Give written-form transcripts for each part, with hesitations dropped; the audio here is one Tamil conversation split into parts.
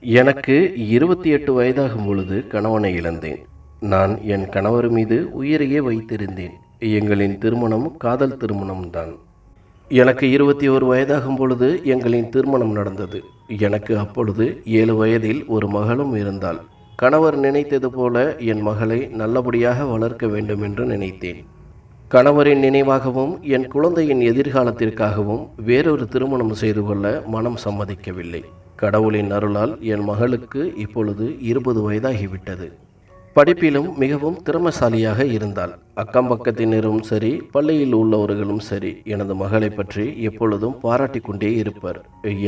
எனக்கு 28 வயதாகும் பொழுது கணவனை இழந்தேன். நான் என் கணவர் மீது உயிரையே வைத்திருந்தேன். எங்களின் திருமணம் காதல் திருமணம்தான். எனக்கு 21 வயதாகும் பொழுது எங்களின் திருமணம் நடந்தது. எனக்கு அப்பொழுது 7 வயதில் ஒரு மகளும் இருந்தாள். கணவர் நினைத்தது போல என் மகளை நல்லபடியாக வளர்க்க வேண்டும் என்று நினைத்தேன். கணவரின் நினைவாகவும் என் குழந்தையின் எதிர்காலத்திற்காகவும் வேறொரு திருமணம் செய்து கொள்ள மனம் சம்மதிக்கவில்லை. கடவுளின் அருளால் என் மகளுக்கு இப்பொழுது 20 வயதாகிவிட்டது. படிப்பிலும் மிகவும் திறமசாலியாக இருந்தாள். அக்கம் பக்கத்தினரும் சரி, பள்ளியில் உள்ளவர்களும் சரி, எனது மகளை பற்றி எப்பொழுதும் பாராட்டி கொண்டே இருப்பர்.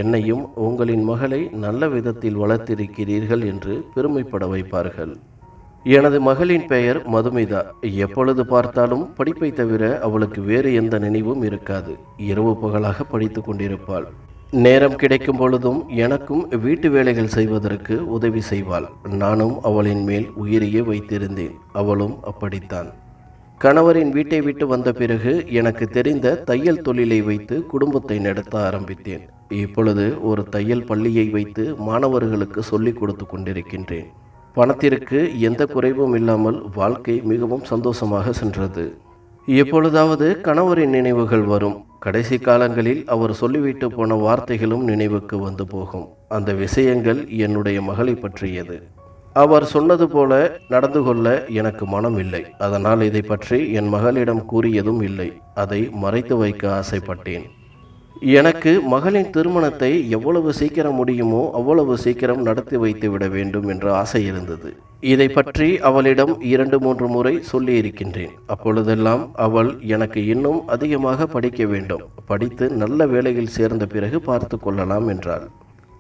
என்னையும் உங்களின் மகளை நல்ல விதத்தில் வளர்த்திருக்கிறீர்கள் என்று பெருமைப்பட வைப்பார்கள். எனது மகளின் பெயர் மதுமிதா. எப்பொழுது பார்த்தாலும் படிப்பை தவிர அவளுக்கு வேறு எந்த நினைவும் இருக்காது. இரவு பகலாக படித்து கொண்டிருப்பாள். நேரம் கிடைக்கும் பொழுதும் எனக்கும் வீட்டு வேலைகள் செய்வதற்கு உதவி செய்வாள். நானும் அவளின் மேல் உயிரையே வைத்திருந்தேன். அவளும் அப்படித்தான். கணவரின் வீட்டை விட்டு வந்த பிறகு எனக்கு தெரிந்த தையல் தொழிலை வைத்து குடும்பத்தை நடத்த ஆரம்பித்தேன். இப்பொழுது ஒரு தையல் பள்ளியை வைத்து மாணவர்களுக்கு சொல்லிக் கொடுத்து கொண்டிருக்கின்றேன். பணத்திற்கு எந்த குறைவும் இல்லாமல் வாழ்க்கை மிகவும் சந்தோஷமாக சென்றது. எப்பொழுதாவது கணவரின் நினைவுகள் வரும். கடைசி காலங்களில் அவர் சொல்லிவிட்டு போன வார்த்தைகளும் நினைவுக்கு வந்து போகும். அந்த விஷயங்கள் என்னுடைய மகளை பற்றியது. அவர் சொன்னது போல நடந்து கொள்ள எனக்கு மனம் இல்லை. அதனால் இதை பற்றி என் மகளிடம் கூறியதும் இல்லை. அதை மறைத்து வைக்க ஆசைப்பட்டேன். எனக்கு மகளின் திருமணத்தை எவ்வளவு சீக்கிரம் முடியுமோ அவ்வளவு சீக்கிரம் நடத்தி வைத்து விட வேண்டும் என்ற ஆசை இருந்தது. இதை பற்றி அவளிடம் 2-3 முறை சொல்லி இருக்கின்றேன். அப்பொழுதெல்லாம் அவள் எனக்கு இன்னும் அதிகமாக படிக்க வேண்டும், படித்து நல்ல வேலையில் சேர்ந்த பிறகு பார்த்து கொள்ளலாம் என்றாள்.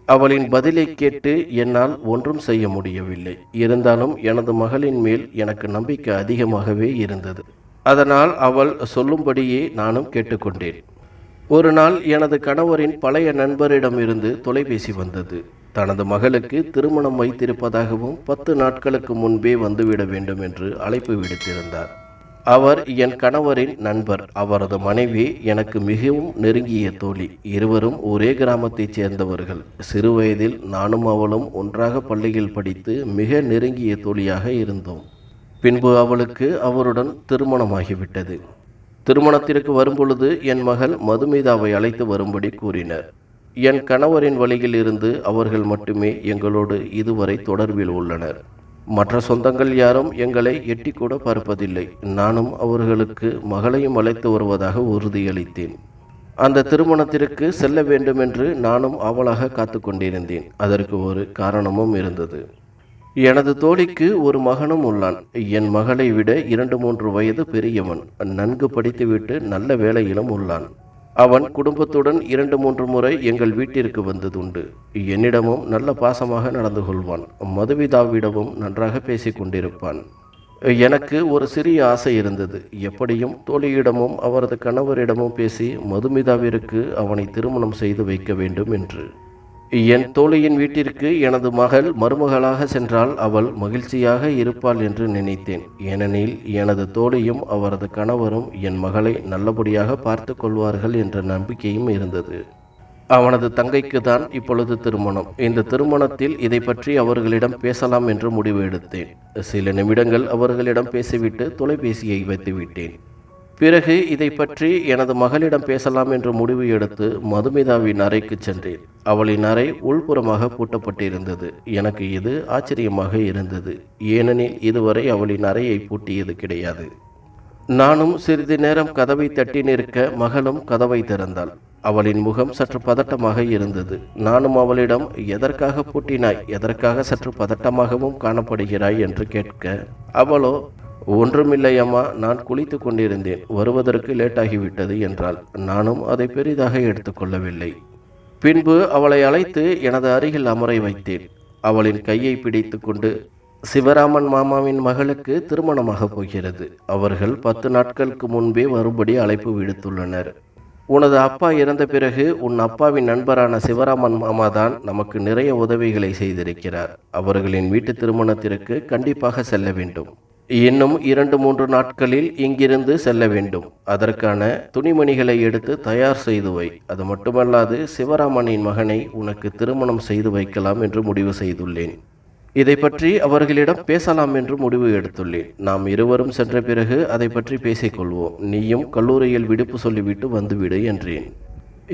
அவளின் பதிலை கேட்டு என்னால் ஒன்றும் செய்ய முடியவில்லை. இருந்தாலும் எனது மகளின் மேல் எனக்கு நம்பிக்கை அதிகமாகவே இருந்தது. அதனால் அவள் சொல்லும்படியே நானும் கேட்டுக்கொண்டேன். ஒரு நாள் எனது கணவரின் பழைய நண்பரிடமிருந்து தொலைபேசி வந்தது. தனது மகளுக்கு திருமணம் வைத்திருப்பதாகவும் 10 நாட்களுக்கு முன்பே வந்துவிட வேண்டும் என்று அழைப்பு விடுத்திருந்தார். அவர் என் கணவரின் நண்பர். அவரது மனைவி எனக்கு மிகவும் நெருங்கிய தோழி. இருவரும் ஒரே கிராமத்தைச் சேர்ந்தவர்கள். சிறு வயதில் நானும் அவளும் ஒன்றாக பள்ளியில் படித்து மிக நெருங்கிய தோழியாக இருந்தோம். பின்பு அவளுக்கு அவருடன் திருமணமாகிவிட்டது. திருமணத்திற்கு வரும்பொழுது என் மகள் மதுமிதாவை அழைத்து வரும்படி கூறினர். என் கணவரின் வழியில் இருந்து அவர்கள் மட்டுமே எங்களோடு இதுவரை தொடர்பில் உள்ளனர். மற்ற சொந்தங்கள் யாரும் எங்களை எட்டி கூட பார்ப்பதில்லை. நானும் அவர்களுக்கு மகளையும் அழைத்து வருவதாக உறுதியளித்தேன். அந்த திருமணத்திற்கு செல்ல வேண்டும் என்று நானும் ஆவலாக காத்து கொண்டிருந்தேன். அதற்கு ஒரு காரணமும் இருந்தது. எனது தோழிக்கு ஒரு மகனும் உள்ளான். என் மகளை விட 2-3 வயது பெரியவன். நன்கு படித்துவிட்டு நல்ல வேலையிலும் உள்ளான். அவன் குடும்பத்துடன் 2-3 முறை எங்கள் வீட்டிற்கு வந்ததுண்டு. என்னிடமும் நல்ல பாசமாக நடந்து கொள்வான். மதுவிதாவிடமும் நன்றாக பேசி கொண்டிருப்பான். எனக்கு ஒரு சிறிய ஆசை இருந்தது. எப்படியும் தோழியிடமும் அவரது கணவரிடமும் பேசி மதுமிதாவிற்கு அவனை திருமணம் செய்து வைக்க வேண்டும் என்று. என் தோழியின் வீட்டிற்கு எனது மகள் மருமகளாக சென்றால் அவள் மகிழ்ச்சியாக இருப்பாள் என்று நினைத்தேன். ஏனெனில் எனது தோழியும் அவரது கணவரும் என் மகளை நல்லபடியாக பார்த்து கொள்வார்கள் என்ற நம்பிக்கையும் இருந்தது. அவனது தங்கைக்கு தான் இப்பொழுது திருமணம். இந்த திருமணத்தில் இதை பற்றி அவர்களிடம் பேசலாம் என்று முடிவு எடுத்தேன். சில நிமிடங்கள் அவர்களிடம் பேசிவிட்டு தொலைபேசியை வைத்துவிட்டேன். பிறகு இதை பற்றி எனது மகளிடம் பேசலாம் என்று முடிவு எடுத்து மதுமிதாவின் அறைக்கு சென்றேன். அவளின் அறை உள்புறமாக பூட்டப்பட்டிருந்தது. எனக்கு இது ஆச்சரியமாக இருந்தது. ஏனெனில் இதுவரை அவளின் அறையை பூட்டியது கிடையாது. நானும் சிறிது நேரம் கதவை தட்டி நிற்க மகளும் கதவை திறந்தாள். அவளின் முகம் சற்று பதட்டமாக இருந்தது. நானும் அவளிடம் எதற்காக பூட்டினாய், எதற்காக சற்று பதட்டமாகவும் காணப்படுகிறாய் என்று கேட்க அவளோ, ஒன்றுமில்லை அம்மா, நான் குளித்து கொண்டிருந்தேன், வருவதற்கு லேட்டாகிவிட்டது என்றாள். நானும் அதை பெரிதாக எடுத்துக்கொள்ளவில்லை. பின்பு அவளை அழைத்து எனது அருகில் அமர வைத்தேன். அவளின் கையை பிடித்து கொண்டு, சிவராமன் மாமாவின் மகளுக்கு திருமணமாக போகிறது. அவர்கள் 10 நாட்களுக்கு முன்பே வரும்படி அழைப்பு விடுத்துள்ளனர். உனது அப்பா இறந்த பிறகு உன் அப்பாவின் நண்பரான சிவராமன் மாமா தான் நமக்கு நிறைய உதவிகளை செய்திருக்கிறார். அவர்களின் வீட்டு திருமணத்திற்கு கண்டிப்பாக செல்ல வேண்டும். இன்னும் 2-3 நாட்களில் இங்கிருந்து செல்ல வேண்டும். அதற்கான துணிமணிகளை எடுத்து தயார் செய்து வை. அது மட்டுமல்லாது சிவராமனின் மகனை உனக்கு திருமணம் செய்து வைக்கலாம் என்று முடிவு செய்துள்ளேன். இதை பற்றி அவர்களிடம் பேசலாம் என்று முடிவு எடுத்துள்ளேன். நாம் இருவரும் சென்ற பிறகு அதை பற்றி பேசிக்கொள்வோம். நீயும் கல்லூரியில் விடுப்பு சொல்லிவிட்டு வந்துவிடு என்றேன்.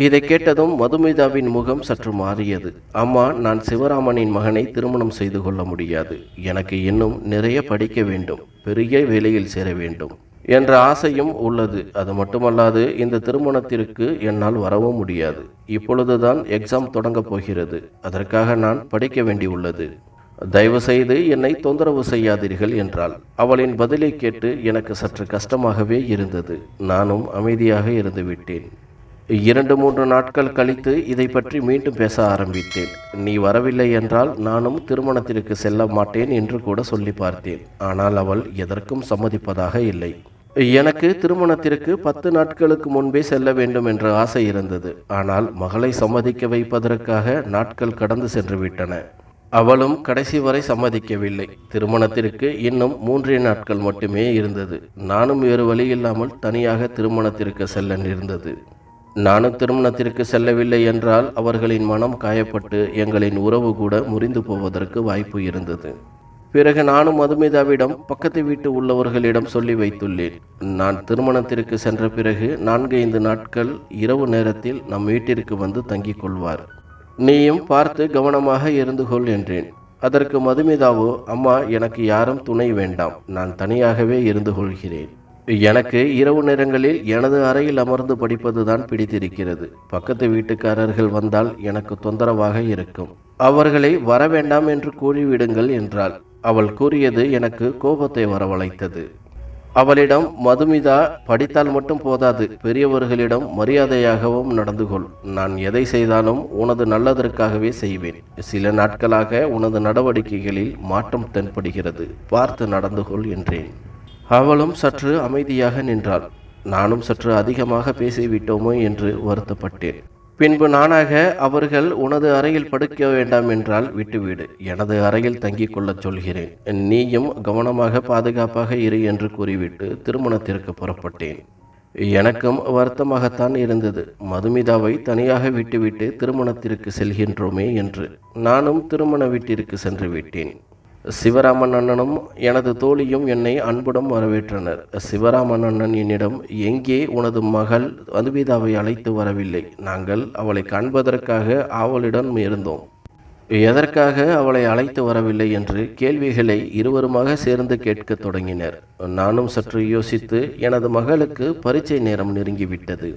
இதை கேட்டதும் மதுமிதாவின் முகம் சற்று மாறியது. அம்மா, நான் சிவராமனின் மகனை திருமணம் செய்து கொள்ள முடியாது. எனக்கு இன்னும் நிறைய படிக்க வேண்டும், பெரிய வேலையில் சேர வேண்டும் என்ற ஆசையும் உள்ளது. அது மட்டுமல்லாது இந்த திருமணத்திற்கு என்னால் வரவும் முடியாது. இப்பொழுதுதான் எக்ஸாம் தொடங்கப் போகிறது. அதற்காக நான் படிக்க வேண்டியுள்ளது. தயவு செய்து என்னை தொந்தரவு செய்யாதீர்கள் என்றாள். அவளின் பதிலை கேட்டு எனக்கு சற்று கஷ்டமாகவே இருந்தது. நானும் அமைதியாக இருந்து விட்டேன். 2-3 நாட்கள் கழித்து இதை பற்றி மீண்டும் பேச ஆரம்பித்தேன். நீ வரவில்லை என்றால் நானும் திருமணத்திற்கு செல்ல மாட்டேன் என்று கூட சொல்லி பார்த்தேன். ஆனால் அவள் எதற்கும் சம்மதிப்பதாக இல்லை. எனக்கு திருமணத்திற்கு 10 நாட்களுக்கு முன்பே செல்ல வேண்டும் என்ற ஆசை இருந்தது. ஆனால் மகளை சம்மதிக்க வைப்பதற்காக நாட்கள் கடந்து சென்று விட்டன. அவளும் கடைசி வரை சம்மதிக்கவில்லை. திருமணத்திற்கு இன்னும் 3 நாட்கள் மட்டுமே இருந்தது. நானும் வேறு வழி இல்லாமல் தனியாக திருமணத்திற்கு செல்ல நேர்ந்தது. நானும் திருமணத்திற்கு செல்லவில்லை என்றால் அவர்களின் மனம் காயப்பட்டு எங்களின் உறவு கூட முறிந்து போவதற்கு வாய்ப்பு இருந்தது. பிறகு நானும் மதுமிதாவிடம் பக்கத்து வீட்டு உள்ளவர்களிடம் சொல்லி வைத்துள்ளேன். நான் திருமணத்திற்கு சென்ற பிறகு 4-5 நாட்கள் இரவு நேரத்தில் நம் வீட்டிற்கு வந்து தங்கிக் கொள்வார். நீயும் பார்த்து கவனமாக இருந்து கொள் என்றேன். அதற்கு மதுமிதாவோ, அம்மா, எனக்கு யாரும் துணை வேண்டாம், நான் தனியாகவே இருந்து கொள்கிறேன். எனக்கு இரவு நேரங்களில் எனது அறையில் அமர்ந்து படிப்பதுதான் பிடித்திருக்கிறது. பக்கத்து வீட்டுக்காரர்கள் வந்தால் எனக்கு தொந்தரவாக இருக்கும். அவர்களை வரவேண்டாம் என்று கூறிவிடுங்கள் என்றாள். அவள் கூறியது எனக்கு கோபத்தை வரவழைத்தது. அவளிடம், மதுமிதா, படித்தால் மட்டும் போதாது, பெரியவர்களிடம் மரியாதையாகவும் நடந்து கொள். நான் எதை செய்தாலும் உனது நல்லதற்காகவே செய்வேன். சில நாட்களாக உனது நடவடிக்கைகளில் மாற்றம் தென்படுகிறது, பார்த்து நடந்து கொள் என்றேன். அவளும் சற்று அமைதியாக நின்றாள். நானும் சற்று அதிகமாக பேசிவிட்டோமோ என்று வருத்தப்பட்டேன். பின்பு நானாக, அவர்கள் உனது அறையில் படுக்க வேண்டாம் என்றால் விட்டுவிடு, எனது அறையில் தங்கிக் கொள்ளச் சொல்கிறேன். நீயும் கவனமாக பாதுகாப்பாக இரு என்று கூறிவிட்டு திருமணத்திற்கு புறப்பட்டேன். எனக்கும் வருத்தமாகத்தான் இருந்தது. மதுமிதாவை தனியாக விட்டுவிட்டு திருமணத்திற்கு செல்கின்றோமே என்று. நானும் திருமண வீட்டிற்கு சென்று விட்டேன். சிவராமன் அண்ணனும் எனது தோழியும் என்னை அன்புடன் வரவேற்றனர். சிவராமன் அண்ணன் என்னிடம், எங்கே உனது மகள் மதுமிதாவை அழைத்து வரவில்லை? நாங்கள் அவளை காண்பதற்காக ஆவலுடன் இருந்தோம். எதற்காக அவளை அழைத்து வரவில்லை என்று கேள்விகளை இருவருமாக சேர்ந்து கேட்கத் தொடங்கினர். நானும் சற்று யோசித்து, எனது மகளுக்கு பரீட்சை நேரம் நெருங்கிவிட்டது.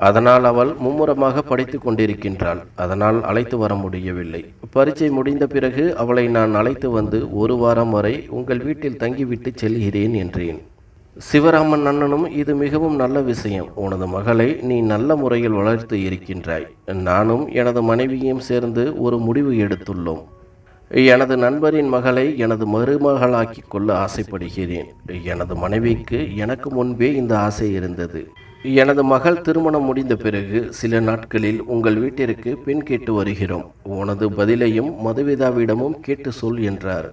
அதனால் அவள் மும்முரமாக படித்து கொண்டிருக்கின்றாள். அதனால் அழைத்து வர முடியவில்லை. பரீட்சை முடிந்த பிறகு அவளை நான் அழைத்து வந்து 1 வாரம் வரை உங்கள் வீட்டில் தங்கிவிட்டு செல்கிறேன் என்றேன். சிவராமன் அண்ணனும், இது மிகவும் நல்ல விஷயம். உனது மகளை நீ நல்ல முறையில் வளர்த்து இருக்கின்றாய். நானும் எனது மனைவியும் சேர்ந்து ஒரு முடிவு எடுத்துள்ளோம். எனது நண்பரின் மகளை எனது மருமகளாக்கி கொள்ள ஆசைப்படுகிறேன். எனது மனைவிக்கு எனக்கு முன்பே இந்த ஆசை இருந்தது. எனது மகள் திருமணம் முடிந்த பிறகு சில நாட்களில் உங்கள் வீட்டிற்கு பெண் கேட்டு வருகிறோம். உனது பதிலையும் மதுமிதாவிடமும் கேட்டு சொல் என்றார்.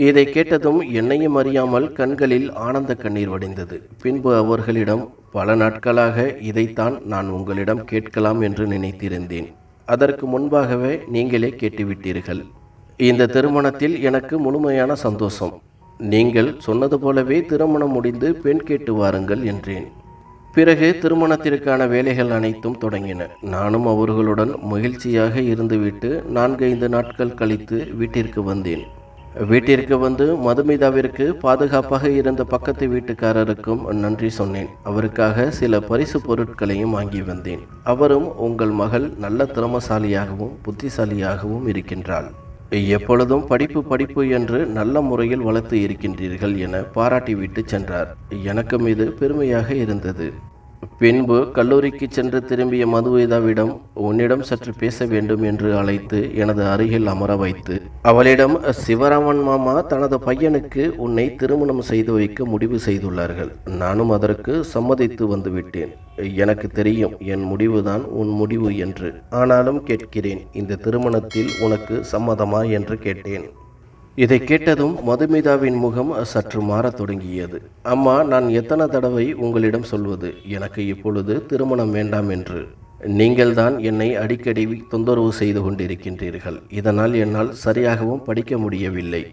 இதை கேட்டதும் என்னையும் அறியாமல் கண்களில் ஆனந்த கண்ணீர் வடிந்தது. பின்பு அவர்களிடம், பல நாட்களாக இதைத்தான் நான் உங்களிடம் கேட்கலாம் என்று நினைத்திருந்தேன். அதற்கு முன்பாகவே நீங்களே கேட்டுவிட்டீர்கள். இந்த திருமணத்தில் எனக்கு முழுமையான சந்தோஷம். நீங்கள் சொன்னது போலவே திருமணம் முடிந்து பெண் கேட்டு வாருங்கள் என்றேன். பிறகு திருமணத்திற்கான வேலைகள் அனைத்தும் தொடங்கின. நானும் அவர்களுடன் மகிழ்ச்சியாக இருந்துவிட்டு 4-5 நாட்கள் கழித்து வீட்டிற்கு வந்தேன். வீட்டிற்கு வந்து மதுமிதாவிற்கு பாதுகாப்பாக இருந்த பக்கத்து வீட்டுக்காரருக்கும் நன்றி சொன்னேன். அவருக்காக சில பரிசு பொருட்களையும் வாங்கி வந்தேன். அவரும், உங்கள் மகள் நல்ல திறமசாலியாகவும் புத்திசாலியாகவும் இருக்கின்றாள். எப்பொழுதும் படிப்பு படிப்பு என்று நல்ல முறையில் வளர்த்து இருக்கின்றீர்கள் என பாராட்டிவிட்டு சென்றார். எனக்கும் இது பெருமையாக இருந்தது. பின்பு கல்லூரிக்கு சென்று திரும்பிய மதுமிதாவிடம், உன்னிடம் சற்று பேச வேண்டும் என்று அழைத்து எனது அருகில் அமர வைத்து அவளிடம், சிவராமன் மாமா தனது பையனுக்கு உன்னை திருமணம் செய்து வைக்க முடிவு செய்துள்ளார்கள். நானும் அதற்கு சம்மதித்து வந்துவிட்டேன். எனக்கு தெரியும் என் முடிவுதான் உன் முடிவு என்று. ஆனாலும் கேட்கிறேன், இந்த திருமணத்தில் உனக்கு சம்மதமா என்று கேட்டேன். இதை கேட்டதும் மதுமிதாவின் முகம் சற்று மாறத் தொடங்கியது. அம்மா, நான் எத்தனை தடவை உங்களிடம் சொல்வது, எனக்கு இப்பொழுது திருமணம் வேண்டாம் என்று. நீங்கள்தான் என்னை அடிக்கடி தொந்தரவு செய்து கொண்டிருக்கின்றீர்கள். இதனால் என்னால் சரியாகவும் படிக்க முடியவில்லை.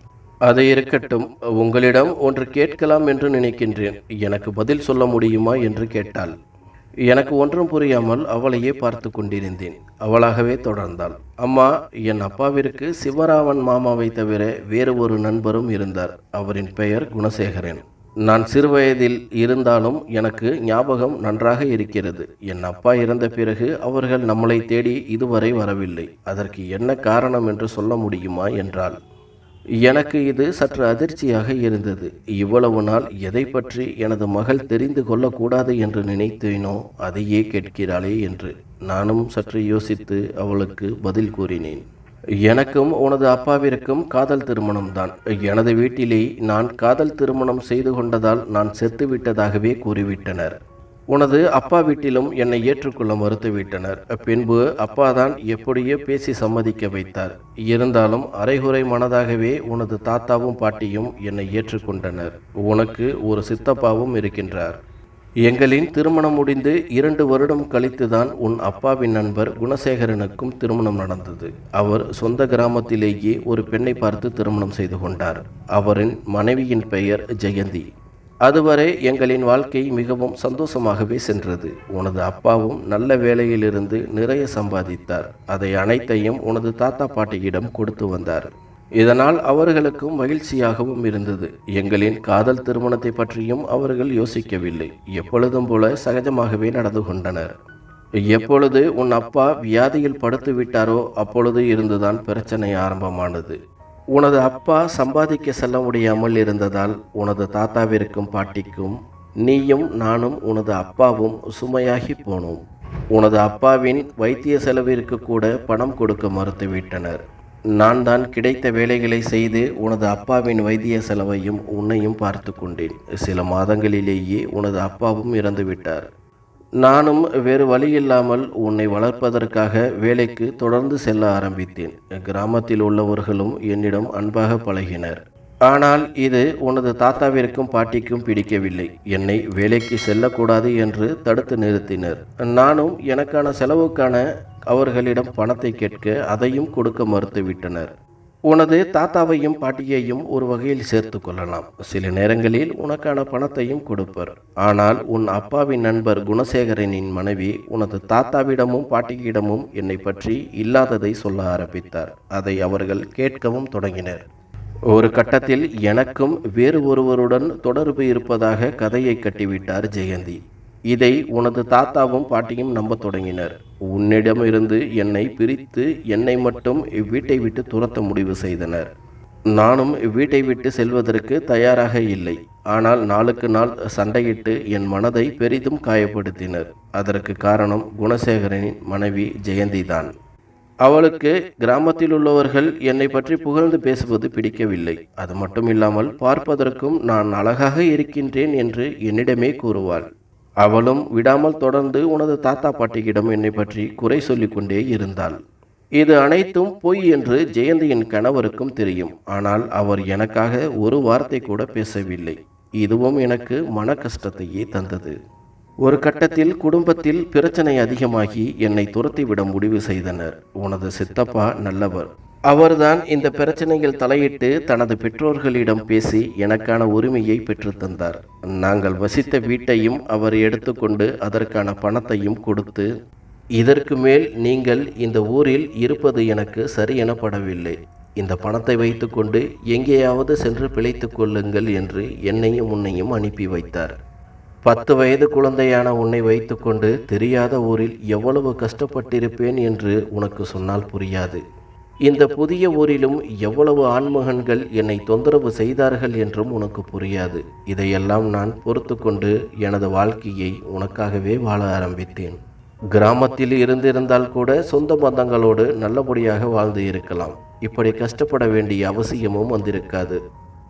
அது இருக்கட்டும், உங்களிடம் ஒன்று கேட்கலாம் என்று நினைக்கின்றேன். எனக்கு பதில் சொல்ல முடியுமா என்று கேட்டாள். எனக்கு ஒன்றும் புரியாமல் அவளையே பார்த்து கொண்டிருந்தேன். அவளாகவே தொடர்ந்தாள். அம்மா, என் அப்பாவிற்கு சிவராமன் மாமாவை தவிர வேறு ஒரு நண்பரும் இருந்தார். அவரின் பெயர் குணசேகரன். நான் சிறுவயதில் இருந்தாலும் எனக்கு ஞாபகம் நன்றாக இருக்கிறது. என் அப்பா இறந்த பிறகு அவர்கள் நம்மளை தேடி இதுவரை வரவில்லை. அதற்கு என்ன காரணம் என்று சொல்ல முடியுமா என்றாள். எனக்கு இது சற்று அதிர்ச்சியாக இருந்தது. இவ்வளவு நாள் எதை பற்றி எனது மகள் தெரிந்து கொள்ளக்கூடாது என்று நினைத்தேனோ அதையே கேட்கிறாளே என்று நானும் சற்று யோசித்து அவளுக்கு பதில் கூறினேன். எனக்கும் உனது அப்பாவிற்கும் காதல் திருமணம்தான். எனது வீட்டிலே நான் காதல் திருமணம் செய்து கொண்டதால் நான் செத்துவிட்டதாகவே கூறிவிட்டனர். உனது அப்பா வீட்டிலும் என்னை ஏற்றுக்கொள்ள மறுத்துவிட்டனர். பின்பு அப்பாதான் எப்படியோ பேசி சம்மதிக்க வைத்தார். இருந்தாலும் அரைகுறை மனதாகவே உனது தாத்தாவும் பாட்டியும் என்னை ஏற்றுக்கொண்டனர். உனக்கு ஒரு சித்தப்பாவும் இருக்கின்றார். எங்களின் திருமணம் முடிந்து 2 வருடம் கழித்துதான் உன் அப்பாவின் நண்பர் குணசேகரனுக்கும் திருமணம் நடந்தது. அவர் சொந்த கிராமத்திலேயே ஒரு பெண்ணை பார்த்து திருமணம் செய்து கொண்டார். அவரின் மனைவியின் பெயர் ஜெயந்தி. அதுவரை எங்களின் வாழ்க்கை மிகவும் சந்தோஷமாகவே சென்றது. உனது அப்பாவும் நல்ல வேலையிலிருந்து நிறைய சம்பாதித்தார். அதை அனைத்தையும் உனது தாத்தா பாட்டியிடம் கொடுத்து வந்தார். இதனால் அவர்களுக்கும் மகிழ்ச்சியாகவும் இருந்தது. எங்களின் காதல் திருமணத்தை பற்றியும் அவர்கள் யோசிக்கவில்லை. எப்பொழுதும் போல சகஜமாகவே நடந்து கொண்டனர். எப்பொழுது உன் அப்பா வியாதியில் படுத்து விட்டாரோ அப்பொழுது இருந்துதான் பிரச்சனை ஆரம்பமானது. உனது அப்பா சம்பாதிக்க செல்ல முடியாமல் இருந்ததால் உனது தாத்தாவிற்கும் பாட்டிக்கும் நீயும் நானும் உனது அப்பாவும் சுமையாகி போனோம். உனது அப்பாவின் வைத்திய செலவிற்கு கூட பணம் கொடுக்க மறுத்துவிட்டனர். நான் தான் கிடைத்த வேலைகளை செய்து உனது அப்பாவின் வைத்திய செலவையும் உன்னையும் பார்த்து கொண்டேன். சில மாதங்களிலேயே உனது அப்பாவும் இறந்துவிட்டார். நானும் வேறு வழியில்லாமல் உன்னை வளர்ப்பதற்காக வேலைக்கு தொடர்ந்து செல்ல ஆரம்பித்தேன். கிராமத்தில் உள்ளவர்களும் என்னிடம் அன்பாக பழகினர். ஆனால் இது உனது தாத்தாவிற்கும் பாட்டிக்கும் பிடிக்கவில்லை. என்னை வேலைக்கு செல்லக்கூடாது என்று தடுத்து நிறுத்தினர். நானும் எனக்கான செலவுக்கான அவர்களிடம் பணத்தை கேட்க அதையும் கொடுக்க மறுத்துவிட்டனர். உனது தாத்தாவையும் பாட்டியையும் ஒரு வகையில் சேர்த்து கொள்ளலாம். சில நேரங்களில் உனக்கான பணத்தையும் கொடுப்பர். ஆனால் உன் அப்பாவின் நண்பர் குணசேகரனின் மனைவி உனது தாத்தாவிடமும் பாட்டியிடமும் என்னை பற்றி இல்லாததை சொல்ல ஆரம்பித்தார். அதை அவர்கள் கேட்கவும் தொடங்கினர். ஒரு கட்டத்தில் எனக்கும் வேறு ஒருவருடன் தொடர்பு இருப்பதாக கதையை கட்டிவிட்டார் ஜெயந்தி. இதை உனது தாத்தாவும் பாட்டியும் நம்ப தொடங்கினர். உன்னிடமிருந்து என்னை பிரித்து என்னை மட்டும் வீட்டை விட்டு துரத்த முடிவு செய்தனர். நானும் வீட்டை விட்டு செல்வதற்கு தயாராக இல்லை. ஆனால் நாளுக்கு நாள் சண்டையிட்டு என் மனதை பெரிதும் காயப்படுத்தினர். அதற்கு காரணம் குணசேகரனின் மனைவி ஜெயந்திதான். அவளுக்கு கிராமத்தில் உள்ளவர்கள் என்னை பற்றி புகழ்ந்து பேசுவது பிடிக்கவில்லை. அது மட்டும் இல்லாமல் பார்ப்பதற்கும் நான் அழகாக இருக்கின்றேன் என்று என்னிடமே கூறுவாள். அவளும் விடாமல் தொடர்ந்து உனது தாத்தா பாட்டியிடம் என்னை பற்றி குறை சொல்லிக் கொண்டே இருந்தாள். இது அனைத்தும் பொய் என்று ஜெயந்தியின் கணவருக்கும் தெரியும். ஆனால் அவர் எனக்காக ஒரு வார்த்தை கூட பேசவில்லை. இதுவும் எனக்கு மன கஷ்டத்தையே தந்தது. ஒரு கட்டத்தில் குடும்பத்தில் பிரச்சனை அதிகமாகி என்னை துரத்திவிட முடிவு செய்தனர். உனது சித்தப்பா நல்லவர். அவர்தான் இந்த பிரச்சனையில் தலையிட்டு தனது பெற்றோர்களிடம் பேசி எனக்கான உரிமையை பெற்றுத்தந்தார். நாங்கள் வசித்த வீட்டையும் அவர் எடுத்துக்கொண்டு அதற்கான பணத்தையும் கொடுத்து, இதற்கு மேல் நீங்கள் இந்த ஊரில் இருப்பது எனக்கு சரி எனப்படவில்லை. இந்த பணத்தை வைத்துக்கொண்டு எங்கேயாவது சென்று பிழைத்து கொள்ளுங்கள் என்று என்னையும் உன்னையும் அனுப்பி வைத்தார். 10 வயது குழந்தையான உன்னை வைத்துக்கொண்டு தெரியாத ஊரில் எவ்வளவு கஷ்டப்பட்டிருப்பேன் என்று உனக்கு சொன்னால் புரியாது. இந்த புதிய ஊரிலும் எவ்வளவு ஆண்மகன்கள் என்னை தொந்தரவு செய்தார்கள் என்றும் உனக்கு புரியாது. இதையெல்லாம் நான் பொறுத்து கொண்டு எனது வாழ்க்கையை உனக்காகவே வாழ ஆரம்பித்தேன். கிராமத்தில் இருந்திருந்தால் கூட சொந்த பந்தங்களோடு நல்லபடியாக வாழ்ந்து இருக்கலாம். இப்படி கஷ்டப்பட வேண்டிய அவசியமும் வந்திருக்காது.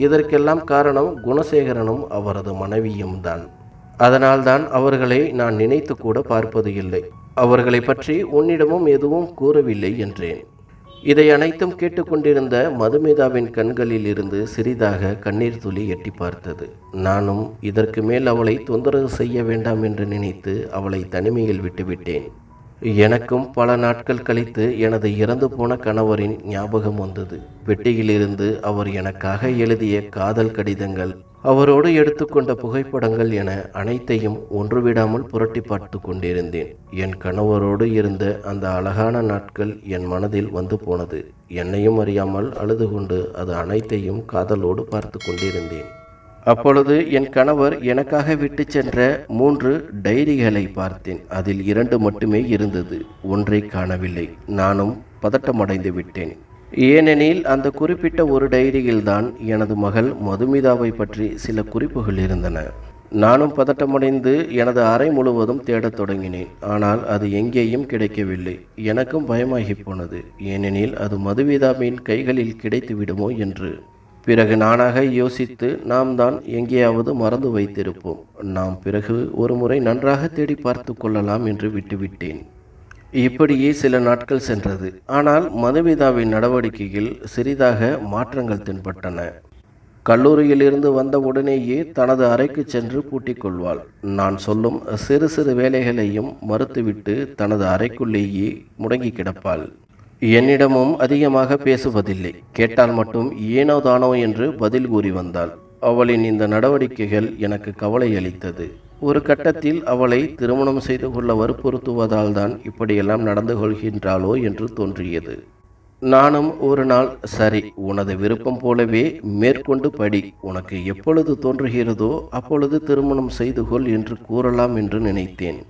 இதற்கெல்லாம் காரணம் குணசேகரனும் அவரது மனைவியும் தான். அதனால்தான் அவர்களை நான் நினைத்து கூட பார்ப்பது இல்லை. அவர்களை பற்றி உன்னிடமும் எதுவும் கூறவில்லை என்றேன். இதை அனைத்தும் கேட்டுக்கொண்டிருந்த மதுமிதாவின் கண்களில் இருந்து சிறிதாக கண்ணீர் துளி எட்டி பார்த்தது. நானும் இதற்கு மேல் அவளை தொந்தரவு செய்ய வேண்டாம் என்று நினைத்து அவளை தனிமையில் விட்டுவிட்டேன். எனக்கும் பல நாட்கள் கழித்து எனது இறந்து போன கணவரின் ஞாபகம் வந்தது. பெட்டியிலிருந்து அவர் எனக்காக எழுதிய காதல் கடிதங்கள், அவரோடு எடுத்துக்கொண்ட புகைப்படங்கள் என அனைத்தையும் ஒன்றுவிடாமல் புரட்டி பார்த்து கொண்டிருந்தேன். என் கணவரோடு இருந்த அந்த அழகான நாட்கள் என் மனதில் வந்து போனது. என்னையும் அறியாமல் அழுது கொண்டு அது அனைத்தையும் காதலோடு பார்த்து கொண்டிருந்தேன். அப்பொழுது என் கணவர் எனக்காக விட்டு சென்ற 3 டைரிகளை பார்த்தேன். அதில் 2 மட்டுமே இருந்தது, ஒன்றை காணவில்லை. நானும் பதட்டமடைந்து விட்டேன். ஏனெனில் அந்த குறிப்பிட்ட ஒரு டைரியில்தான் எனது மகள் மதுமிதாவை பற்றி சில குறிப்புகள் இருந்தன. நானும் பதட்டமடைந்து எனது அறை முழுவதும் தேடத் தொடங்கினேன். ஆனால் அது எங்கேயும் கிடைக்கவில்லை. எனக்கும் பயமாகி போனது. ஏனெனில் அது மதுமிதாவின் கைகளில் கிடைத்து விடுமோ என்று. பிறகு நானாக யோசித்து, நாம் தான் எங்கேயாவது மறந்து வைத்திருப்போம், நாம் பிறகு ஒரு முறை நன்றாக தேடி பார்த்து கொள்ளலாம் என்று விட்டுவிட்டேன். இப்படியே சில நாட்கள் சென்றது. ஆனால் மதுமிதாவின் நடவடிக்கையில் சிறிதாக மாற்றங்கள் தென்பட்டன. கல்லூரியிலிருந்து வந்த உடனேயே தனது அறைக்கு சென்று பூட்டிக் கொள்வாள். நான் சொல்லும் சிறு சிறு வேலைகளையும் மறுத்துவிட்டு தனது அறைக்குள்ளேயே முடங்கி கிடப்பாள். என்னிடமும் அதிகமாக பேசுவதில்லை. கேட்டால் மட்டும் ஏனோ தானோ என்று பதில் கூறி வந்தாள். அவளின் இந்த நடவடிக்கைகள் எனக்கு கவலை அளித்தது. ஒரு கட்டத்தில் அவளை திருமணம் செய்து கொள்ள வற்புறுத்துவதால் தான் இப்படியெல்லாம் நடந்து கொள்கின்றாளோ என்று தோன்றியது. நானும் ஒரு நாள், சரி, உனது விருப்பம் போலவே மேற்கொண்டு படி, உனக்கு எப்பொழுது தோன்றுகிறதோ அப்பொழுது திருமணம் செய்து கொள் என்று கூறலாம் என்று நினைத்தேன்.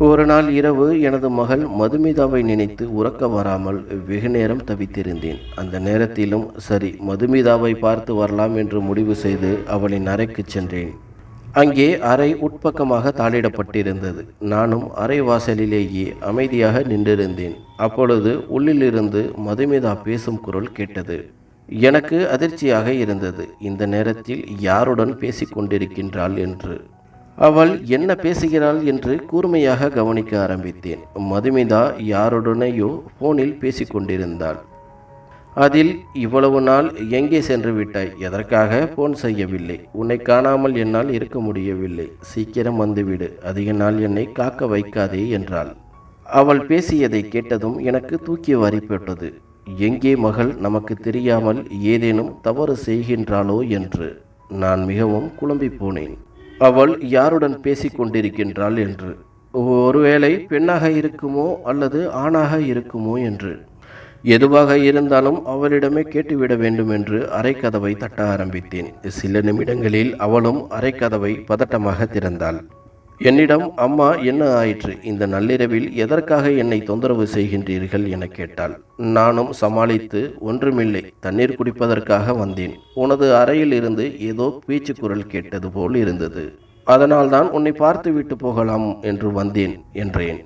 ஒரு நாள் இரவு எனது மகள் மதுமிதாவை நினைத்து உறக்க வராமல் வெகு நேரம் தவித்திருந்தேன். அந்த நேரத்திலும் சரி, மதுமிதாவை பார்த்து வரலாம் என்று முடிவு செய்து அவளின் அறைக்கு சென்றேன். அங்கே அறை உட்பக்கமாக தாளிடப்பட்டிருந்தது. நானும் அறை வாசலிலேயே அமைதியாக நின்றிருந்தேன். அப்பொழுது உள்ளிலிருந்து மதுமிதா பேசும் குரல் கேட்டது. எனக்கு அதிர்ச்சியாக இருந்தது. இந்த நேரத்தில் யாருடன் பேசிக் கொண்டிருக்கின்றாள் என்று. அவள் என்ன பேசுகிறாள் என்று கூர்மையாக கவனிக்க ஆரம்பித்தேன். மதுமிதா யாருடனேயோ போனில் பேசிக்கொண்டிருந்தாள். அதில், இவ்வளவு நாள் எங்கே சென்று விட்டாய்? எதற்காக போன் செய்யவில்லை? உன்னை காணாமல் என்னால் இருக்க முடியவில்லை. சீக்கிரம் வந்துவிடு, அதிக நாள் என்னை காக்க வைக்காதே என்றாள். அவள் பேசியதை கேட்டதும் எனக்கு தூக்கி வாரி போட்டது. எங்கே மகள் நமக்கு தெரியாமல் ஏதேனும் தவறு செய்கின்றாளோ என்று நான் மிகவும் குழம்பி போனேன். அவள் யாருடன் பேசிக் கொண்டிருக்கின்றாள் என்று. ஒருவேளை பெண்ணாக இருக்குமோ அல்லது ஆணாக இருக்குமோ என்று. எதுவாக இருந்தாலும் அவளிடமே கேட்டுவிட வேண்டும் என்று அறைக்கதவை தட்ட ஆரம்பித்தேன். சில நிமிடங்களில் அவளும் அறைக்கதவை பதட்டமாக திறந்தாள். என்னிடம், அம்மா, என்ன ஆயிற்று? இந்த நள்ளிரவில் எதற்காக என்னை தொந்தரவு செய்கின்றீர்கள் என கேட்டாள். நானும் சமாளித்து, ஒன்றுமில்லை, தண்ணீர் குடிப்பதற்காக வந்தேன். உனது அறையில் இருந்து ஏதோ பேச்சு குரல் கேட்டது போல் இருந்தது. அதனால்தான் உன்னை பார்த்து விட்டு போகலாம் என்று வந்தேன் என்றேன்.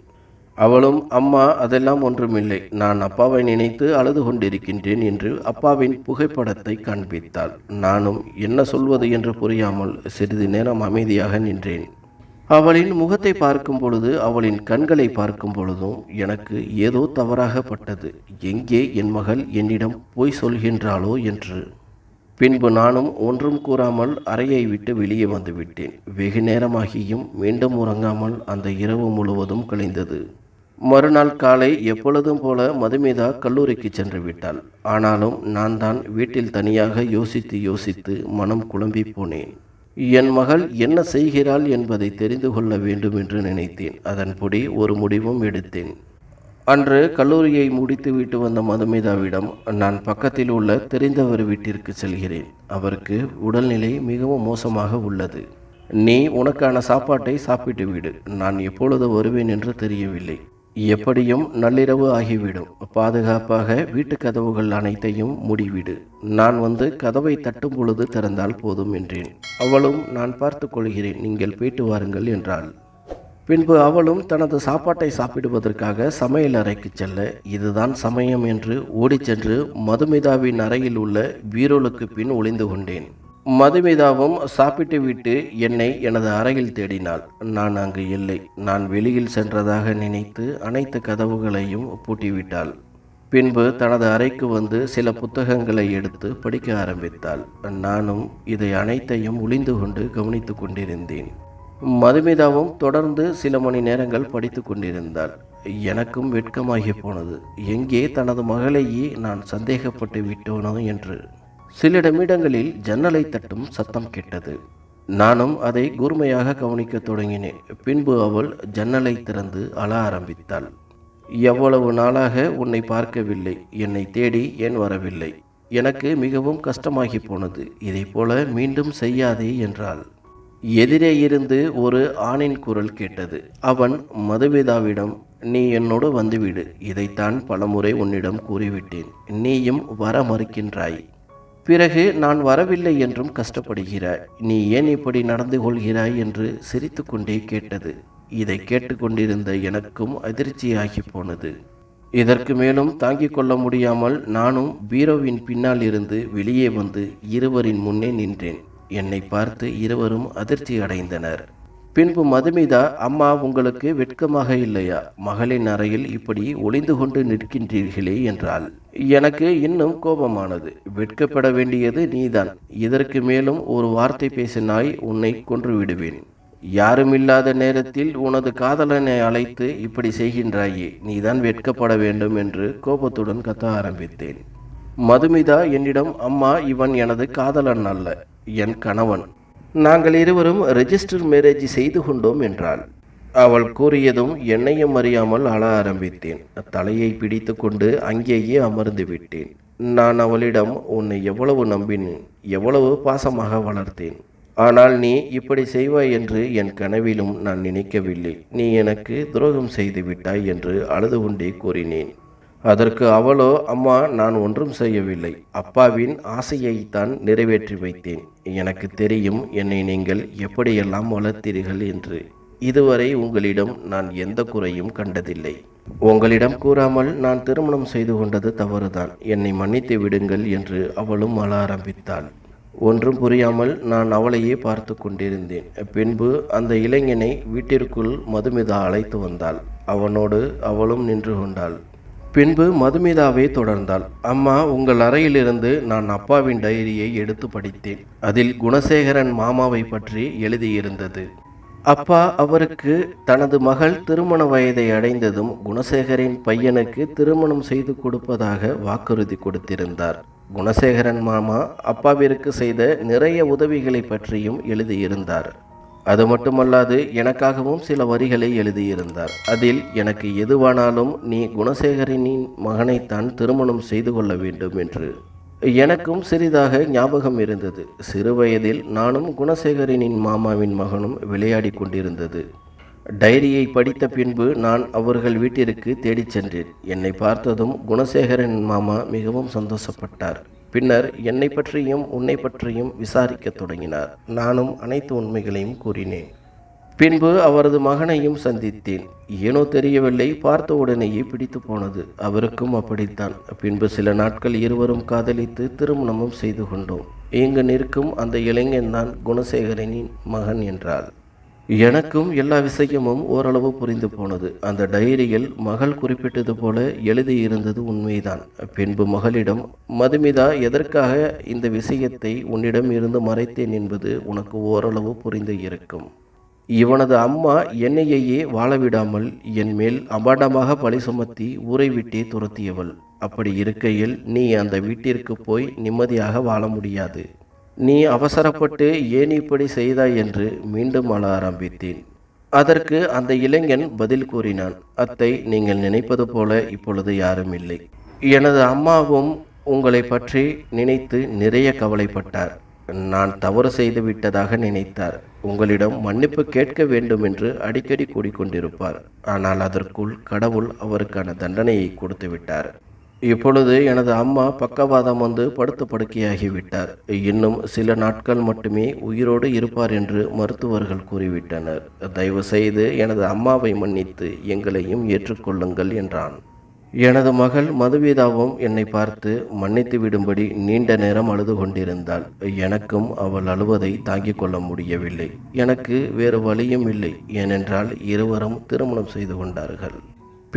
அவளும், அம்மா, அதெல்லாம் ஒன்றுமில்லை, நான் அப்பாவை நினைத்து அழுது கொண்டிருக்கின்றேன் என்று அப்பாவின் புகைப்படத்தை காண்பித்தாள். நானும் என்ன சொல்வது என்று புரியாமல் சிறிது நேரம் அமைதியாக நின்றேன். அவளின் முகத்தை பார்க்கும் பொழுது, அவளின் கண்களை பார்க்கும் பொழுதும் எனக்கு ஏதோ தவறாக பட்டது. எங்கே என் மகள் என்னிடம் போய் சொல்கின்றாளோ என்று. பின்பு நானும் ஒன்றும் கூறாமல் அறையை விட்டு வெளியே வந்துவிட்டேன். வெகு நேரமாகியும் மீண்டும் உறங்காமல் அந்த இரவு முழுவதும் கழிந்தது. மறுநாள் காலை எப்பொழுதும் போல மதுமிதா கல்லூரிக்கு சென்று விட்டாள். ஆனாலும் நான் தான் வீட்டில் தனியாக யோசித்து மனம் குழம்பி போனேன். என் மகள் என்ன செய்கிறாள் என்பதை தெரிந்து கொள்ள வேண்டும் என்று நினைத்தேன். அதன்படி ஒரு முடிவும் எடுத்தேன். அன்று கல்லூரியை முடித்து விட்டு வந்த மதுமிதாவிடம், நான் பக்கத்தில் உள்ள தெரிந்தவர் வீட்டிற்கு செல்கிறேன். அவருக்கு உடல்நிலை மிகவும் மோசமாக உள்ளது. நீ உனக்கான சாப்பாட்டை சாப்பிட்டு விடு. நான் எப்பொழுது வருவேன் என்று தெரியவில்லை. எப்படியும் நள்ளிரவு ஆகிவிடும். பாதுகாப்பாக வீட்டு கதவுகள் அனைத்தையும் மூடிவிடு. நான் வந்து கதவை தட்டும் பொழுது திறந்தால் போதும் என்றேன். அவளும், நான் பார்த்து கொள்கிறேன், நீங்கள் போயிட்டு வாருங்கள் என்றாள். பின்பு அவளும் தனது சாப்பாட்டை சாப்பிடுவதற்காக சமையல் அறைக்கு செல்ல, இதுதான் சமயம் என்று ஓடிச் சென்று மதுமிதாவின் அறையில் உள்ள பீரோலுக்கு பின் ஒளிந்து கொண்டேன். மதுமிதாவும் சாப்பிட்டு விட்டு என்னை எனது அறையில் தேடினாள். நான் அங்கு இல்லை. நான் வெளியில் சென்றதாக நினைத்து அனைத்து கதவுகளையும் பூட்டிவிட்டாள். பின்பு தனது அறைக்கு வந்து சில புத்தகங்களை எடுத்து படிக்க ஆரம்பித்தாள். நானும் இதை அனைத்தையும் ஒளிந்து கொண்டு கவனித்து கொண்டிருந்தேன். மதுமிதாவும் தொடர்ந்து சில மணி நேரங்கள் படித்து கொண்டிருந்தாள். எனக்கும் வெட்கமாகி போனது. எங்கே தனது மகளையே நான் சந்தேகப்பட்டு விட்டோனோ என்று. சில நிமிடங்களில் ஜன்னலை தட்டும் சத்தம் கேட்டது. நானும் அதை கூர்மையாக கவனிக்கத் தொடங்கினேன். பின்பு அவள் ஜன்னலை திறந்து அழ ஆரம்பித்தாள். எவ்வளவு நாளாக உன்னை பார்க்கவில்லை, என்னை தேடி ஏன் வரவில்லை? எனக்கு மிகவும் கஷ்டமாகி போனது. இதை போல மீண்டும் செய்யாதே என்றாள். எதிரே இருந்து ஒரு ஆணின் குரல் கேட்டது. அவன் மதுமிதாவிடம், நீ என்னோடு வந்துவிடு, இதைத்தான் பலமுறை உன்னிடம் கூறிவிட்டேன், நீயும் வர மறுக்கின்றாய். பிறகு நான் வரவில்லை என்றும் கஷ்டப்படுகிறாய். நீ ஏன் இப்படி நடந்து கொள்கிறாய் என்று சிரித்து கொண்டே கேட்டது. இதை கேட்டுக்கொண்டிருந்த எனக்கும் அதிர்ச்சியாகி போனது. இதற்கு மேலும் தாங்கிக் கொள்ள முடியாமல் நானும் பீரோவின் பின்னால் இருந்து வெளியே வந்து இருவரின் முன்னே நின்றேன். என்னை பார்த்து இருவரும் அதிர்ச்சி அடைந்தனர். பின்பு மதுமிதா, அம்மா, உங்களுக்கு வெட்கமாக இல்லையா? மகளின் அறையில் இப்படி ஒளிந்து கொண்டு நிற்கின்றீர்களே என்றாள். எனக்கு இன்னும் கோபமானது. வெட்கப்பட வேண்டியது நீதான். இதற்கு மேலும் ஒரு வார்த்தை பேசினாய், உன்னை கொன்று விடுவேன். யாருமில்லாத நேரத்தில் உனது காதலனை அழைத்து இப்படி செய்கின்றாயே, நீதான் வெட்கப்பட வேண்டும் என்று கோபத்துடன் கத்த ஆரம்பித்தேன். மதுமிதா என்னிடம், அம்மா, இவன் எனது காதலன் அல்ல, என் கணவன். நாங்கள் இருவரும் ரெஜிஸ்டர் மேரேஜ் செய்து கொண்டோம் என்றாள். அவள் கூறியதும் என்னையும் அறியாமல் அழ ஆரம்பித்தேன். தலையை பிடித்து கொண்டு அங்கேயே அமர்ந்து விட்டேன். நான் அவளிடம், உன்னை எவ்வளவு நம்பினேன், எவ்வளவு பாசமாக வளர்த்தேன். ஆனால் நீ இப்படி செய்வாய் என்று என் கனவிலும் நான் நினைக்கவில்லை. நீ எனக்கு துரோகம் செய்து விட்டாய் என்று அழுது கொண்டே கூறினேன். அதற்கு அவளோ, அம்மா, நான் ஒன்றும் செய்யவில்லை. அப்பாவின் ஆசையைத்தான் நிறைவேற்றி வைத்தேன். எனக்கு தெரியும் என்னை நீங்கள் எப்படியெல்லாம் வளர்த்தீர்கள் என்று. இதுவரை உங்களிடம் நான் எந்த குறையும் கண்டதில்லை. உங்களிடம் கூறாமல் நான் திருமணம் செய்து கொண்டது தவறுதான். என்னை மன்னித்து விடுங்கள் என்று அவளும் அழ ஆரம்பித்தாள். ஒன்றும் புரியாமல் நான் அவளையே பார்த்து கொண்டிருந்தேன். பின்பு அந்த இளைஞனை வீட்டிற்குள் மதுமிதா அழைத்து வந்தாள். அவனோடு அவளும் நின்று கொண்டாள். பின்பு மதுமிதாவே தொடர்ந்தாள். அம்மா, உங்கள் அறையிலிருந்து நான் அப்பாவின் டைரியை எடுத்து படித்தேன். அதில் குணசேகரன் மாமாவை பற்றி எழுதியிருந்தது. அப்பா அவருக்கு தனது மகள் திருமண வயதை அடைந்ததும் குணசேகரின் பையனுக்கு திருமணம் செய்து கொடுப்பதாக வாக்குறுதி கொடுத்திருந்தார். குணசேகரன் மாமா அப்பாவிற்கு செய்த நிறைய உதவிகளை பற்றியும் எழுதியிருந்தார். அது மட்டுமல்லாது எனக்காகவும் சில வரிகளை எழுதியிருந்தார். அதில், எனக்கு எதுவானாலும் நீ குணசேகரனின் மகனைத்தான் திருமணம் செய்து கொள்ள வேண்டும் என்று. எனக்கும் சிறிதாக ஞாபகம் இருந்தது. சிறுவயதில் நானும் குணசேகரனின் மாமாவின் மகனும் விளையாடி கொண்டிருந்தது. டைரியை படித்த பின்பு நான் அவர்கள் வீட்டிற்கு தேடிச் சென்றேன். என்னை பார்த்ததும் குணசேகரன் மாமா மிகவும் சந்தோஷப்பட்டார். பின்னர் என்னை பற்றியும் உன்னை பற்றியும் விசாரிக்க தொடங்கினார். நானும் அனைத்து உண்மைகளையும் கூறினேன். பின்பு அவரது மகனையும் சந்தித்தேன். ஏனோ தெரியவில்லை, பார்த்த உடனேயே பிடித்து போனது. அவருக்கும் அப்படித்தான். பின்பு சில நாட்கள் இருவரும் காதலித்து திருமணமும் செய்து கொண்டோம். இங்கு நிற்கும் அந்த இளைஞன்தான் குணசேகரனின் மகன் என்றாள். எனக்கும் எல்லா விஷயமும் ஓரளவு புரிந்து போனது. அந்த டைரியில் மகள் குறிப்பிட்டது போல எழுதியிருந்தது உண்மைதான். பின்பு மகளிடம், மதுமிதா, எதற்காக இந்த விஷயத்தை உன்னிடம் இருந்து மறைத்தேன் என்பது உனக்கு ஓரளவு புரிந்து இருக்கும். இவனது அம்மா என்னையே வாழவிடாமல் என் மேல் அபாண்டமாக பழி சுமத்தி ஊரை விட்டே துரத்தியவள். அப்படி இருக்கையில் நீ அந்த வீட்டிற்கு போய் நிம்மதியாக வாழ முடியாது. நீ அவசரப்பட்டு ஏன் இப்படி செய்தாய் என்று மீண்டும் அழ ஆரம்பித்தேன். அதற்கு அந்த இளைஞன் பதில் கூறினான். அத்தை, நீங்கள் நினைப்பது போல இப்பொழுது யாரும் இல்லை. எனது அம்மாவும் உங்களை பற்றி நினைத்து நிறைய கவலைப்பட்டார். நான் தவறு செய்து விட்டதாக நினைத்தார். உங்களிடம் மன்னிப்பு கேட்க வேண்டும் என்று அடிக்கடி கூறிக்கொண்டிருப்பார். ஆனால் அதற்குள் கடவுள் அவருக்கான தண்டனையை கொடுத்து விட்டார். இப்பொழுது எனது அம்மா பக்கவாதம் வந்து படுத்த படுக்கையாகிவிட்டார். இன்னும் சில நாட்கள் மட்டுமே உயிரோடு இருப்பார் என்று மருத்துவர்கள் கூறிவிட்டனர். தயவு செய்து எனது அம்மாவை மன்னித்து எங்களையும் ஏற்றுக்கொள்ளுங்கள் என்றான். எனது மகள் மதுமிதாவும் என்னை பார்த்து மன்னித்து விடும்படி நீண்ட நேரம் அழுது கொண்டிருந்தாள். எனக்கும் அவள் அழுவதை தாங்கிக் கொள்ள முடியவில்லை. எனக்கு வேறு வழியும் இல்லை. ஏனென்றால் இருவரும் திருமணம் செய்து கொண்டார்கள்.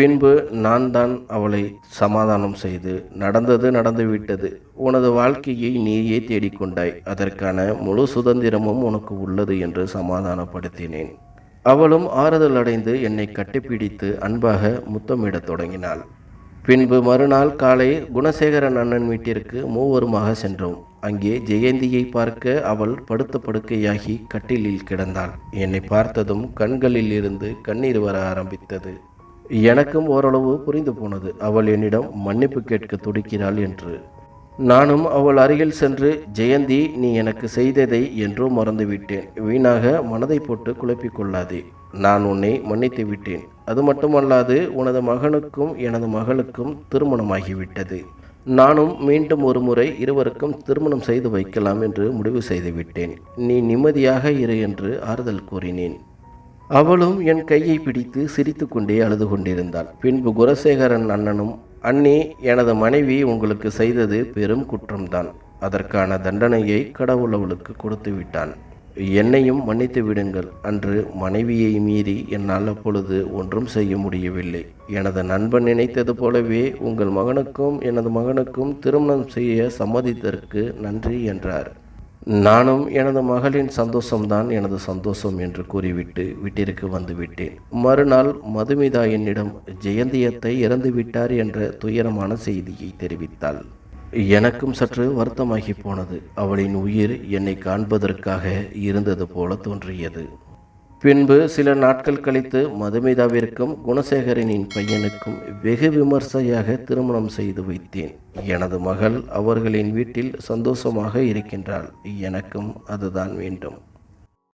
பின்பு நான் தான் அவளை சமாதானம் செய்து, நடந்தது நடந்துவிட்டது, உனது வாழ்க்கையை நீயே தேடிக்கொண்டாய், அதற்கான முழு சுதந்திரமும் உனக்கு உள்ளது என்று சமாதானப்படுத்தினேன். அவளும் ஆறுதல் அடைந்து என்னை கட்டிப்பிடித்து அன்பாக முத்தமிடத் தொடங்கினாள். பின்பு மறுநாள் காலை குணசேகரன் அண்ணன் வீட்டிற்கு மூவருமாக சென்றோம். அங்கே ஜெயந்தியை பார்க்க அவள் படுத்த படுக்கையாகி கட்டிலில் கிடந்தாள். என்னை பார்த்ததும் கண்களில் இருந்து கண்ணீர் வர ஆரம்பித்தது. எனக்கும் ஓரளவு புரிந்து போனது, அவள் என்னிடம் மன்னிப்பு கேட்க துடிக்கிறாள் என்று. நானும் அவள் அருகில் சென்று, ஜெயந்தி, நீ எனக்கு செய்ததை என்றோ மறந்துவிட்டேன், வீணாக மனதை போட்டு குழப்பிக் கொள்ளாதே, நான் உன்னை மன்னித்து விட்டேன். அது மட்டுமல்லாது உனது மகனுக்கும் எனது மகளுக்கும் திருமணமாகிவிட்டது. நானும் மீண்டும் ஒரு முறை இருவருக்கும் திருமணம் செய்து வைக்கலாம் என்று முடிவு செய்துவிட்டேன். நீ நிம்மதியாக இரு என்று ஆறுதல் கூறினேன். அவளும் என் கையை பிடித்து சிரித்து கொண்டே அழுது கொண்டிருந்தாள். பின்பு குணசேகரன் அண்ணனும், அண்ணி, எனது மனைவி உங்களுக்கு செய்தது பெரும் குற்றம்தான், அதற்கான தண்டனையை கடவுள் அவளுக்கு கொடுத்து விட்டான், என்னையும் மன்னித்து விடுங்கள். அன்று மனைவியை மீறி என்னால் அப்பொழுது ஒன்றும் செய்ய முடியவில்லை. எனது நண்பன் நினைத்தது போலவே உங்கள் மகனுக்கும் எனது மகனுக்கும் திருமணம் செய்ய சம்மதித்ததற்கு நன்றி என்றார். நானும் எனது மகளின் சந்தோஷம்தான் எனது சந்தோஷம் என்று கூறிவிட்டு வீட்டிற்கு வந்துவிட்டேன். மறுநாள் மதுமிதா என்னிடம் ஜெயந்தியத்தை இறந்துவிட்டார் என்ற துயரமான செய்தியை தெரிவித்தாள். எனக்கும் சற்று வருத்தமாகி போனது. அவளின் உயிர் என்னை காண்பதற்காக இருந்தது போல தோன்றியது. பின்பு சில நாட்கள் கழித்து மதுமிதாவிற்கும் குணசேகரனின் பையனுக்கும் வெகு விமர்சையாக திருமணம் செய்து வைத்தேன். எனது மகள் அவர்களின் வீட்டில் சந்தோஷமாக இருக்கின்றாள். எனக்கும் அதுதான் வேண்டும்.